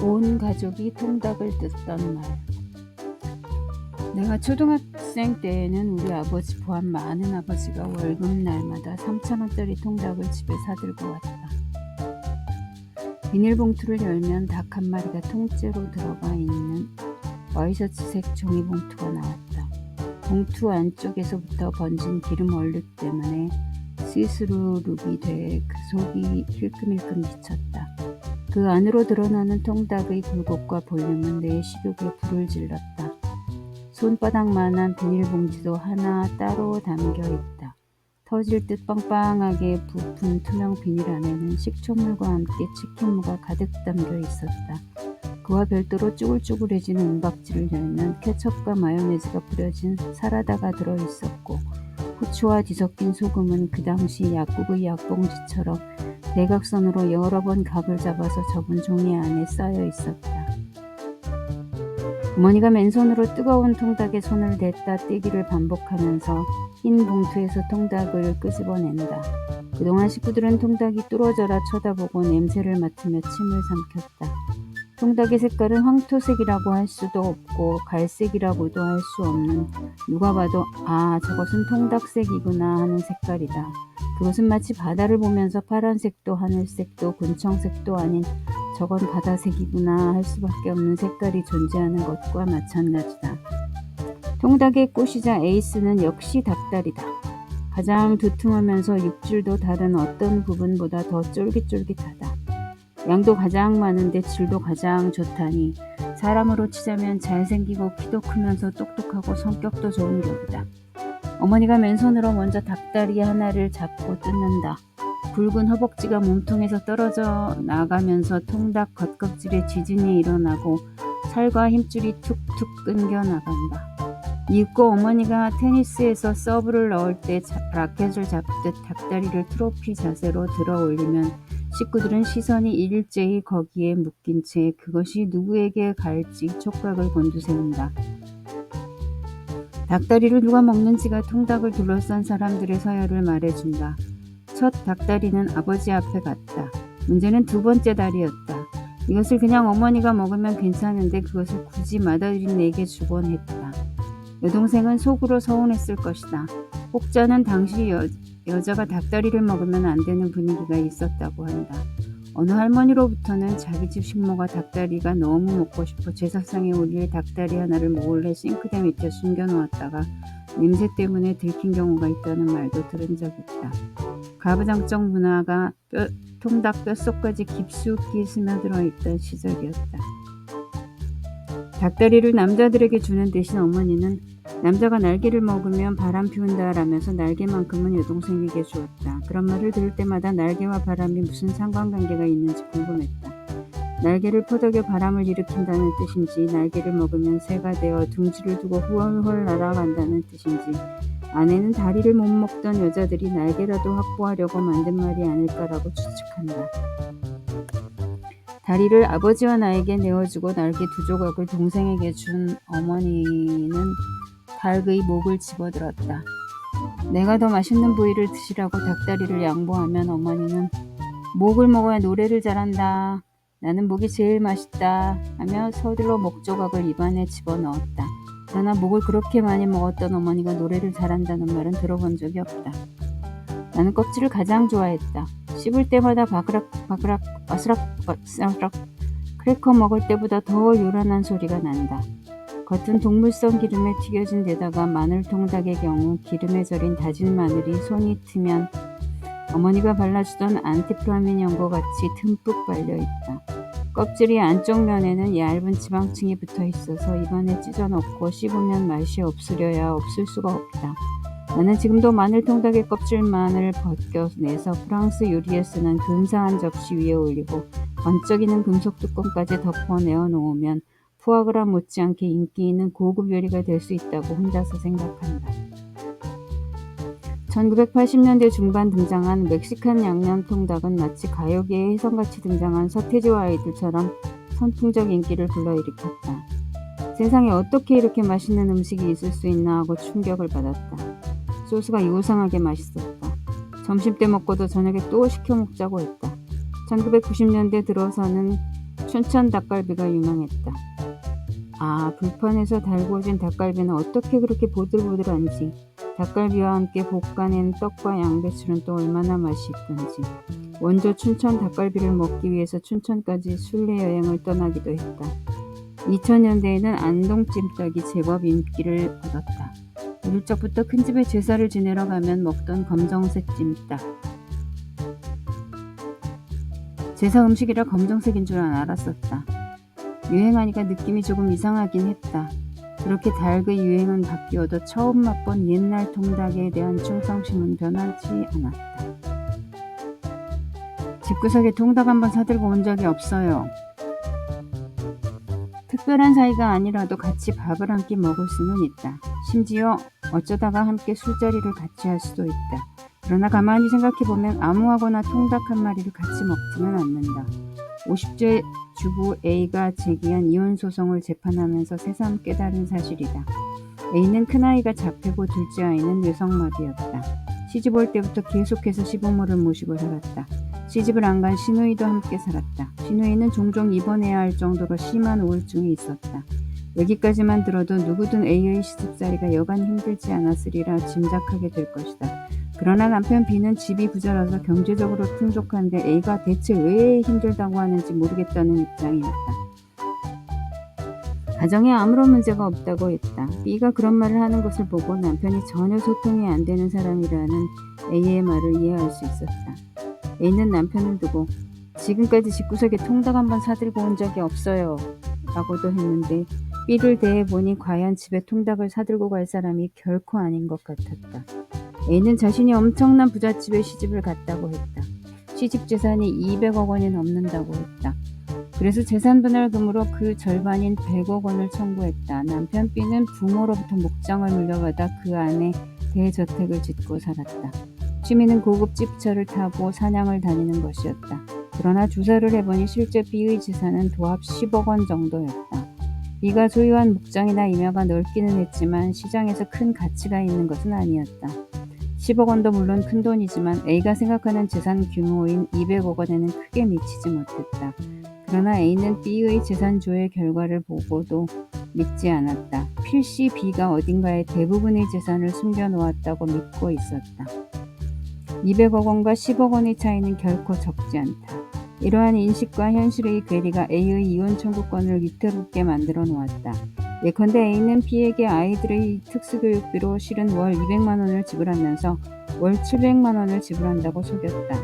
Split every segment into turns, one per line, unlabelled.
온 가족이 통닭을 뜯던 날. 내가 초등학생 때에는 우리 아버지 포함 많은 아버지가 월급날마다 3,000원짜리 통닭을 집에 사들고 왔다. 비닐봉투를 열면 닭 한 마리가 통째로 들어가 있는 와이셔츠색 종이봉투가 나왔다. 봉투 안쪽에서부터 번진 기름 얼룩 때문에 시스루룩이 돼 그 속이 힐끔힐끔 비쳤다. 그 안으로 드러나는 통닭의 굴곡과 볼륨은 내 식욕에 불을 질렀다. 손바닥만한 비닐봉지도 하나 따로 담겨있다. 터질 듯 빵빵하게 부푼 투명 비닐 안에는 식초물과 함께 치킨무가 가득 담겨 있었다. 그와 별도로 쭈글쭈글해진 은박지를 열면 케첩과 마요네즈가 뿌려진 사라다가 들어있었고, 후추와 뒤섞인 소금은 그 당시 약국의 약봉지처럼 대각선으로 여러 번 각을 잡아서 접은 종이 안에 쌓여 있었다. 어머니가 맨손으로 뜨거운 통닭에 손을 댔다 떼기를 반복하면서 흰 봉투에서 통닭을 끄집어낸다. 그동안 식구들은 통닭이 뚫어져라 쳐다보고 냄새를 맡으며 침을 삼켰다. 통닭의 색깔은 황토색이라고 할 수도 없고 갈색이라고도 할 수 없는, 누가 봐도 아, 저것은 통닭색이구나 하는 색깔이다. 그것은 마치 바다를 보면서 파란색도 하늘색도 군청색도 아닌 저건 바다색이구나 할 수밖에 없는 색깔이 존재하는 것과 마찬가지다. 통닭의 꽃이자 에이스는 역시 닭다리다. 가장 두툼하면서 육질도 다른 어떤 부분보다 더 쫄깃쫄깃하다. 양도 가장 많은데 질도 가장 좋다니 사람으로 치자면 잘생기고 키도 크면서 똑똑하고 성격도 좋은 격이다. 어머니가 맨손으로 먼저 닭다리 하나를 잡고 뜯는다. 굵은 허벅지가 몸통에서 떨어져 나가면서 통닭 겉껍질에 지진이 일어나고 살과 힘줄이 툭툭 끊겨 나간다. 이윽고 어머니가 테니스에서 서브를 넣을 때 라켓을 잡듯 닭다리를 트로피 자세로 들어 올리면 식구들은 시선이 일제히 거기에 묶인 채 그것이 누구에게 갈지 촉각을 곤두세운다. 닭다리를 누가 먹는지가 통닭을 둘러싼 사람들의 서열을 말해준다. 첫 닭다리는 아버지 앞에 갔다. 문제는 두 번째 다리였다. 이것을 그냥 어머니가 먹으면 괜찮은데 그것을 굳이 맏아들인 내게 주곤 했다. 여동생은 속으로 서운했을 것이다. 혹자는 당시 여자가 닭다리를 먹으면 안 되는 분위기가 있었다고 한다. 어느 할머니로부터는 자기 집 식모가 닭다리가 너무 먹고 싶어 제사상에 올릴 닭다리 하나를 몰래 싱크대 밑에 숨겨놓았다가 냄새 때문에 들킨 경우가 있다는 말도 들은 적이 있다. 가부장적 문화가 통닭 뼛속까지 깊숙이 스며들어 있던 시절이었다. 닭다리를 남자들에게 주는 대신 어머니는 남자가 날개를 먹으면 바람 피운다 라면서 날개만큼은 여동생에게 주었다. 그런 말을 들을 때마다 날개와 바람이 무슨 상관관계가 있는지 궁금했다. 날개를 퍼덕여 바람을 일으킨다는 뜻인지, 날개를 먹으면 새가 되어 둥지를 두고 훌훌 날아간다는 뜻인지, 아내는 다리를 못 먹던 여자들이 날개라도 확보하려고 만든 말이 아닐까라고 추측한다. 다리를 아버지와 나에게 내어주고 날개 두 조각을 동생에게 준 어머니는 닭의 목을 집어들었다. 내가 더 맛있는 부위를 드시라고 닭다리를 양보하면 어머니는 목을 먹어야 노래를 잘한다. 나는 목이 제일 맛있다 하며 서둘러 목 조각을 입안에 집어넣었다. 그러나 목을 그렇게 많이 먹었던 어머니가 노래를 잘한다는 말은 들어본 적이 없다. 나는 껍질을 가장 좋아했다. 씹을 때마다 바그락 바스락 크래커 먹을 때보다 더 요란한 소리가 난다. 겉은 동물성 기름에 튀겨진 데다가 마늘 통닭의 경우 기름에 절인 다진 마늘이 손이 트면 어머니가 발라주던 안티프라민 연고같이 듬뿍 발려있다. 껍질이 안쪽 면에는 얇은 지방층이 붙어있어서 입안에 찢어넣고 씹으면 맛이 없으려야 없을 수가 없다. 나는 지금도 마늘 통닭의 껍질만을 벗겨내서 프랑스 요리에 쓰는 근사한 접시 위에 올리고 번쩍이는 금속 뚜껑까지 덮어 내어놓으면 푸아그라 못지않게 인기 있는 고급 요리가 될 수 있다고 혼자서 생각한다. 1980년대 중반 등장한 멕시칸 양념 통닭은 마치 가요계에 혜성같이 등장한 서태지와 아이들처럼 선풍적 인기를 불러일으켰다. 세상에 어떻게 이렇게 맛있는 음식이 있을 수 있나 하고 충격을 받았다. 소스가 요상하게 맛있었다. 점심때 먹고도 저녁에 또 시켜 먹자고 했다. 1990년대 들어서는 춘천 닭갈비가 유명했다. 아, 불판에서 달구어진 닭갈비는 어떻게 그렇게 보들보들한지, 닭갈비와 함께 볶아낸 떡과 양배추는 또 얼마나 맛이 있던지. 원조 춘천 닭갈비를 먹기 위해서 춘천까지 순례 여행을 떠나기도 했다. 2000년대에는 안동찜닭이 제법 인기를 얻었다. 어릴 적부터 큰 집에 제사를 지내러 가면 먹던 검정색 찜닭. 제사 음식이라 검정색인 줄 알았었다. 유행하니까 느낌이 조금 이상하긴 했다. 그렇게 닭의 유행은 바뀌어도 처음 맛본 옛날 통닭에 대한 충성심은 변하지 않았다. 집구석에 통닭 한번 사들고 온 적이 없어요. 특별한 사이가 아니라도 같이 밥을 한 끼 먹을 수는 있다. 심지어 어쩌다가 함께 술자리를 같이 할 수도 있다. 그러나 가만히 생각해보면 아무하고나 통닭 한 마리를 같이 먹지는 않는다. 50대 주부 A가 제기한 이혼 소송을 재판하면서 새삼 깨달은 사실이다. A는 큰아이가 잡히고 둘째 아이는 뇌성마비였다. 시집 올 때부터 계속해서 시부모를 모시고 살았다. 시집을 안 간 시누이도 함께 살았다. 시누이는 종종 입원해야 할 정도로 심한 우울증이 있었다. 여기까지만 들어도 누구든 A의 시집살이가 여간 힘들지 않았으리라 짐작하게 될 것이다. 그러나 남편 B는 집이 부자라서 경제적으로 풍족한데 A가 대체 왜 힘들다고 하는지 모르겠다는 입장이었다. 가정에 아무런 문제가 없다고 했다. B가 그런 말을 하는 것을 보고 남편이 전혀 소통이 안 되는 사람이라는 A의 말을 이해할 수 있었다. A는 남편을 두고 지금까지 집구석에 통닭 한번 사들고 온 적이 없어요 라고도 했는데 B를 대해보니 과연 집에 통닭을 사들고 갈 사람이 결코 아닌 것 같았다. A는 자신이 엄청난 부잣집에 시집을 갔다고 했다. 시집 재산이 200억 원이 넘는다고 했다. 그래서 재산분할금으로 그 절반인 100억 원을 청구했다. 남편 B는 부모로부터 목장을 물려받아 그 안에 대저택을 짓고 살았다. 취미는 고급 집차를 타고 사냥을 다니는 것이었다. 그러나 조사를 해보니 실제 B의 재산은 도합 10억 원 정도였다. B가 소유한 목장이나 임야가 넓기는 했지만 시장에서 큰 가치가 있는 것은 아니었다. 10억 원도 물론 큰 돈이지만 A가 생각하는 재산 규모인 200억 원에는 크게 미치지 못했다. 그러나 A는 B의 재산조회 결과를 보고도 믿지 않았다. 필시 B가 어딘가에 대부분의 재산을 숨겨놓았다고 믿고 있었다. 200억 원과 10억 원의 차이는 결코 적지 않다. 이러한 인식과 현실의 괴리가 A의 이혼 청구권을 위태롭게 만들어 놓았다. 예컨대 A는 B에게 아이들의 특수교육비로 실은 월 200만 원을 지불하면서 월 700만 원을 지불한다고 속였다.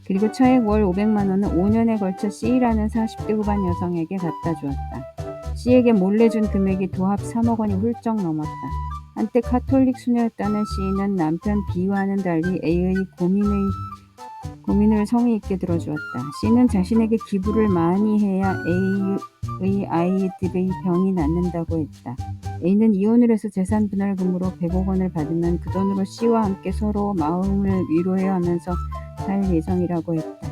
그리고 차액 월 500만 원은 5년에 걸쳐 C라는 40대 후반 여성에게 갖다 주었다. C에게 몰래 준 금액이 도합 3억 원이 훌쩍 넘었다. 한때 카톨릭 수녀였다는 C는 남편 B와는 달리 A의 고민을 성의 있게 들어주었다. C는 자신에게 기부를 많이 해야 A의 아이들의 병이 낫는다고 했다. A는 이혼을 해서 재산분할금으로 100억 원을 받으면 그 돈으로 C와 함께 서로 마음을 위로해야 하면서 살 예정이라고 했다.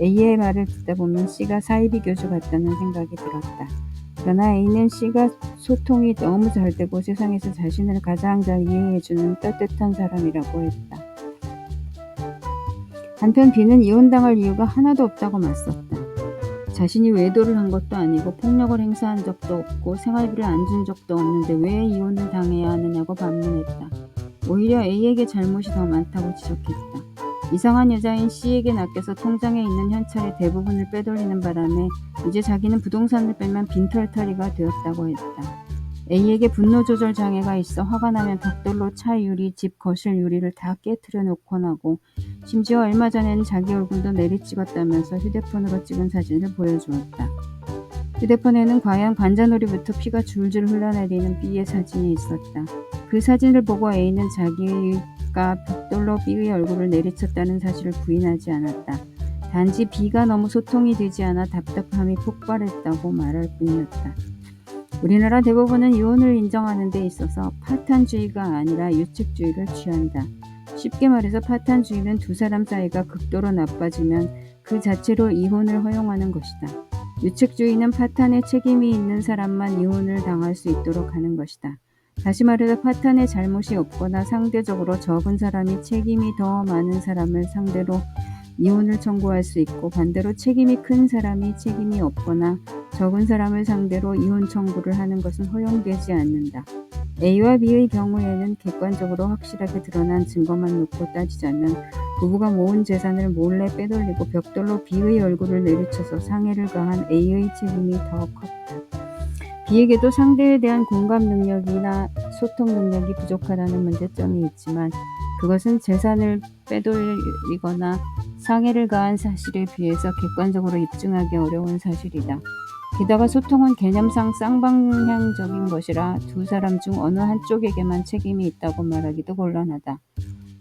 A의 말을 듣다 보면 C가 사이비 교주 같다는 생각이 들었다. 그러나 A는 C가 소통이 너무 잘 되고 세상에서 자신을 가장 잘 이해해주는 따뜻한 사람이라고 했다. 한편 B는 이혼당할 이유가 하나도 없다고 맞섰다. 자신이 외도를 한 것도 아니고 폭력을 행사한 적도 없고 생활비를 안 준 적도 없는데 왜 이혼을 당해야 하느냐고 반문했다. 오히려 A에게 잘못이 더 많다고 지적했다. 이상한 여자인 C에게 낚여서 통장에 있는 현찰의 대부분을 빼돌리는 바람에 이제 자기는 부동산을 빼면 빈털터리가 되었다고 했다. A에게 분노조절 장애가 있어 화가 나면 벽돌로 차 유리, 집 거실 유리를 다 깨트려 놓곤 하고 심지어 얼마 전에는 자기 얼굴도 내리찍었다면서 휴대폰으로 찍은 사진을 보여주었다. 휴대폰에는 과연 관자놀이부터 피가 줄줄 흘러내리는 B의 사진이 있었다. 그 사진을 보고 A는 자기가 벽돌로 B의 얼굴을 내리쳤다는 사실을 부인하지 않았다. 단지 B가 너무 소통이 되지 않아 답답함이 폭발했다고 말할 뿐이었다. 우리나라 대부분은 이혼을 인정하는 데 있어서 파탄주의가 아니라 유책주의를 취한다. 쉽게 말해서 파탄주의는 두 사람 사이가 극도로 나빠지면 그 자체로 이혼을 허용하는 것이다. 유책주의는 파탄에 책임이 있는 사람만 이혼을 당할 수 있도록 하는 것이다. 다시 말해서 파탄에 잘못이 없거나 상대적으로 적은 사람이 책임이 더 많은 사람을 상대로 이혼을 청구할 수 있고, 반대로 책임이 큰 사람이 책임이 없거나 적은 사람을 상대로 이혼 청구를 하는 것은 허용되지 않는다. A와 B의 경우에는 객관적으로 확실하게 드러난 증거만 놓고 따지자면 부부가 모은 재산을 몰래 빼돌리고 벽돌로 B의 얼굴을 내리쳐서 상해를 가한 A의 책임이 더 컸다. B에게도 상대에 대한 공감 능력이나 소통 능력이 부족하다는 문제점이 있지만 그것은 재산을 빼돌리거나 상해를 가한 사실에 비해서 객관적으로 입증하기 어려운 사실이다. 게다가 소통은 개념상 쌍방향적인 것이라 두 사람 중 어느 한쪽에게만 책임이 있다고 말하기도 곤란하다.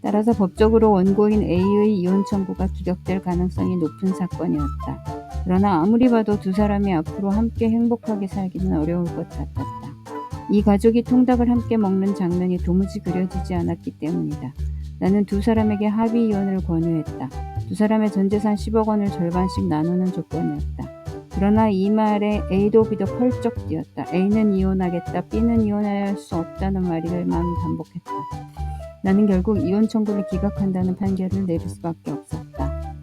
따라서 법적으로 원고인 A의 이혼 청구가 기각될 가능성이 높은 사건이었다. 그러나 아무리 봐도 두 사람이 앞으로 함께 행복하게 살기는 어려울 것 같았다. 이 가족이 통닭을 함께 먹는 장면이 도무지 그려지지 않았기 때문이다. 나는 두 사람에게 합의 이혼을 권유했다. 두 사람의 전 재산 10억 원을 절반씩 나누는 조건이었다. 그러나 이 말에 A도 B도 펄쩍 뛰었다. A는 이혼하겠다. B는 이혼할 수 없다는 말만 반복했다. 나는 결국 이혼 청구를 기각한다는 판결을 내릴 수밖에 없었다.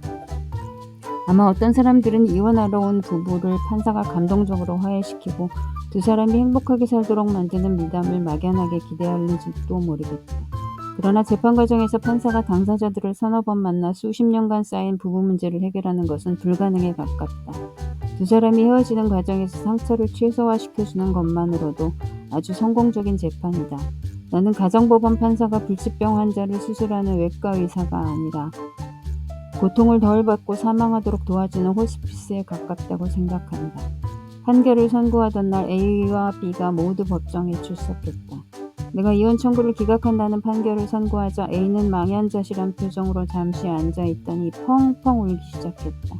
아마 어떤 사람들은 이혼하러 온 부부를 판사가 감동적으로 화해시키고 두 사람이 행복하게 살도록 만드는 미담을 막연하게 기대하는지도 모르겠다. 그러나 재판 과정에서 판사가 당사자들을 서너 번 만나 수십 년간 쌓인 부부 문제를 해결하는 것은 불가능에 가깝다. 두 사람이 헤어지는 과정에서 상처를 최소화시켜주는 것만으로도 아주 성공적인 재판이다. 나는 가정법원 판사가 불치병 환자를 수술하는 외과 의사가 아니라 고통을 덜 받고 사망하도록 도와주는 호스피스에 가깝다고 생각한다. 판결을 선고하던 날 A와 B가 모두 법정에 출석했다. 내가 이혼 청구를 기각한다는 판결을 선고하자 A는 망연자실한 표정으로 잠시 앉아있더니 펑펑 울기 시작했다.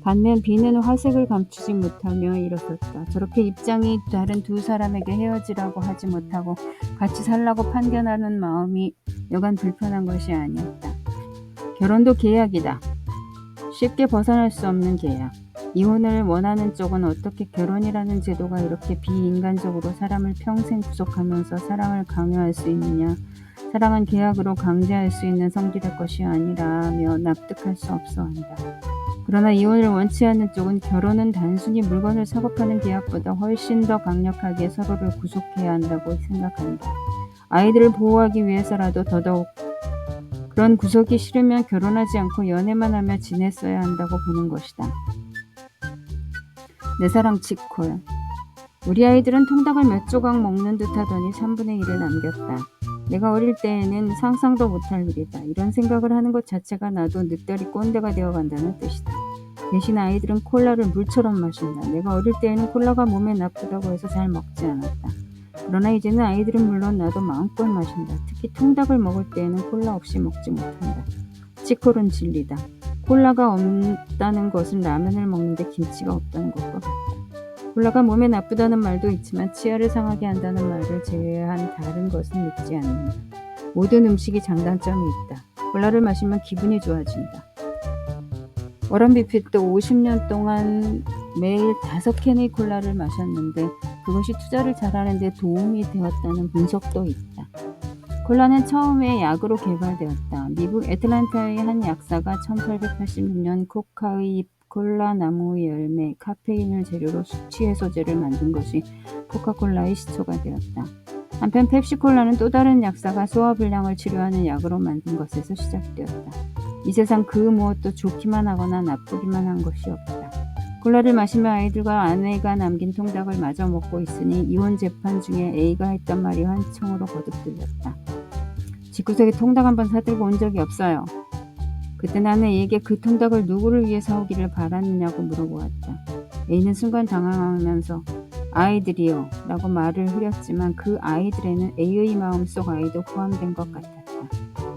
반면 B는 화색을 감추지 못하며 일어섰다. 저렇게 입장이 다른 두 사람에게 헤어지라고 하지 못하고 같이 살라고 판결하는 마음이 여간 불편한 것이 아니었다. 결혼도 계약이다. 쉽게 벗어날 수 없는 계약. 이혼을 원하는 쪽은 어떻게 결혼이라는 제도가 이렇게 비인간적으로 사람을 평생 구속하면서 사랑을 강요할 수 있느냐. 사랑은 계약으로 강제할 수 있는 성질의 것이 아니라며 납득할 수 없어 한다. 그러나 이혼을 원치 않는 쪽은 결혼은 단순히 물건을 사고 파는 계약보다 훨씬 더 강력하게 서로를 구속해야 한다고 생각한다. 아이들을 보호하기 위해서라도 더더욱 그런 구속이 싫으면 결혼하지 않고 연애만 하며 지냈어야 한다고 보는 것이다. 내 사랑 치콜. 우리 아이들은 통닭을 몇 조각 먹는 듯 하더니 3분의 1을 남겼다. 내가 어릴 때에는 상상도 못할 일이다. 이런 생각을 하는 것 자체가 나도 늑다리 꼰대가 되어간다는 뜻이다. 대신 아이들은 콜라를 물처럼 마신다. 내가 어릴 때에는 콜라가 몸에 나쁘다고 해서 잘 먹지 않았다. 그러나 이제는 아이들은 물론 나도 마음껏 마신다. 특히 통닭을 먹을 때에는 콜라 없이 먹지 못한다. 치콜은 진리다. 콜라가 없다는 것은 라면을 먹는데 김치가 없다는 것과 같다. 콜라가 몸에 나쁘다는 말도 있지만 치아를 상하게 한다는 말을 제외한 다른 것은 믿지 않는다. 모든 음식이 장단점이 있다. 콜라를 마시면 기분이 좋아진다. 워런 버핏도 50년 동안 매일 5캔의 콜라를 마셨는데 그것이 투자를 잘하는 데 도움이 되었다는 분석도 있다. 콜라는 처음에 약으로 개발되었다. 미국 애틀랜타의 한 약사가 1886년 코카의 잎, 콜라 나무 열매, 카페인을 재료로 숙취 해소제를 만든 것이 코카콜라의 시초가 되었다. 한편 펩시콜라는 또 다른 약사가 소화불량을 치료하는 약으로 만든 것에서 시작되었다. 이 세상 그 무엇도 좋기만 하거나 나쁘기만 한 것이 없다. 콜라를 마시며 아이들과 아내가 남긴 통닭을 마저 먹고 있으니 이혼 재판 중에 A가 했던 말이 환청으로 거듭 들렸다. 집구석에 통닭 한번 사들고 온 적이 없어요. 그때 나는 A에게 그 통닭을 누구를 위해 사오기를 바랐느냐고 물어보았다. A는 순간 당황하면서 아이들이요 라고 말을 흐렸지만 그 아이들에는 A의 마음속 아이도 포함된 것 같았다.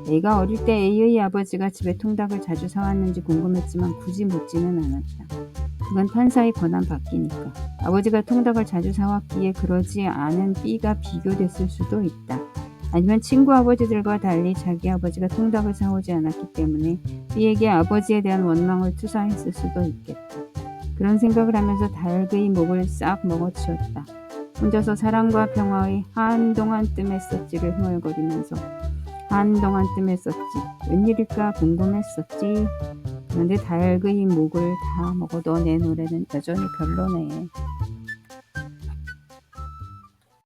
A가 어릴 때 A의 아버지가 집에 통닭을 자주 사왔는지 궁금했지만 굳이 묻지는 않았다. 그건 판사의 권한 밖이니까. 아버지가 통닭을 자주 사왔기에 그러지 않은 B가 비교됐을 수도 있다. 아니면 친구 아버지들과 달리 자기 아버지가 통닭을 사오지 않았기 때문에 B에게 아버지에 대한 원망을 투사했을 수도 있겠다. 그런 생각을 하면서 닭의 목을 싹 먹어치웠다. 혼자서 사랑과 평화의 한동안 뜸했었지를 흥얼거리면서 한동안 뜸했었지. 웬일일까 궁금했었지. 그런데 달그이 목을 다 먹어도 내 노래는 여전히 별로네.